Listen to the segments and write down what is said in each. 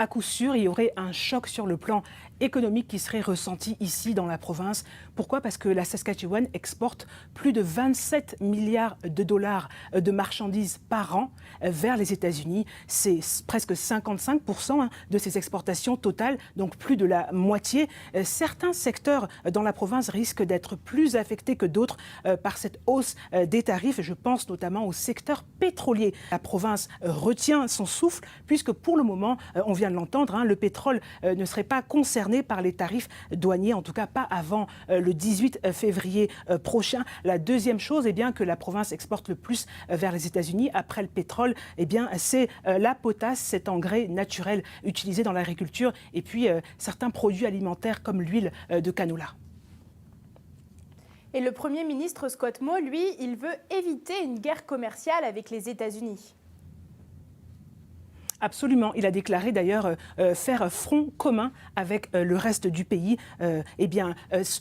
à coup sûr, il y aurait un choc sur le plan économique qui serait ressenti ici dans la province. Pourquoi? Parce que la Saskatchewan exporte plus de 27 milliards de dollars de marchandises par an vers les États-Unis. C'est presque 55% de ces exportations totales, donc plus de la moitié. Certains secteurs dans la province risquent d'être plus affectés que d'autres par cette hausse des tarifs. Je pense notamment au secteur pétrolier. La province retient son souffle puisque pour le moment, on vient de l'entendre, le pétrole ne serait pas concerné par les tarifs douaniers, en tout cas pas avant le 18 février prochain. La deuxième chose que la province exporte le plus vers les États-Unis après le pétrole, c'est la potasse, cet engrais naturel utilisé dans l'agriculture, et puis certains produits alimentaires comme l'huile de canola. Et le Premier ministre Scott Moe, lui, il veut éviter une guerre commerciale avec les États-Unis. Absolument. Il a déclaré d'ailleurs faire front commun avec le reste du pays.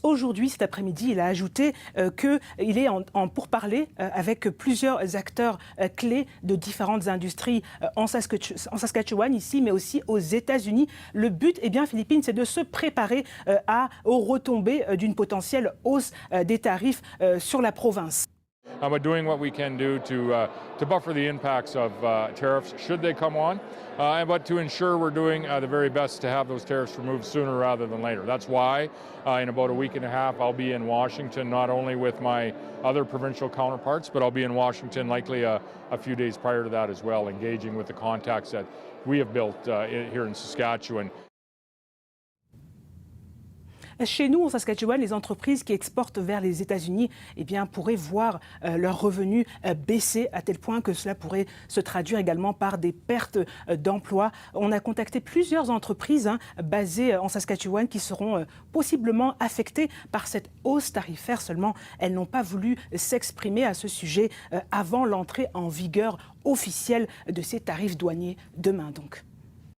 Aujourd'hui, cet après-midi, il a ajouté qu'il est en pourparlers avec plusieurs acteurs clés de différentes industries en Saskatchewan, ici, mais aussi aux États-Unis. Le but, Philippines, c'est de se préparer aux retombées d'une potentielle hausse des tarifs sur la province. But doing what we can do to buffer the impacts of tariffs should they come on, but to ensure we're doing the very best to have those tariffs removed sooner rather than later. That's why in about a week and a half I'll be in Washington, not only with my other provincial counterparts, but I'll be in Washington likely a few days prior to that as well, engaging with the contacts that we have built here in Saskatchewan. Chez nous, en Saskatchewan, les entreprises qui exportent vers les États-Unis pourraient voir leurs revenus baisser à tel point que cela pourrait se traduire également par des pertes d'emplois. On a contacté plusieurs entreprises basées en Saskatchewan qui seront possiblement affectées par cette hausse tarifaire. Seulement, elles n'ont pas voulu s'exprimer à ce sujet avant l'entrée en vigueur officielle de ces tarifs douaniers demain donc.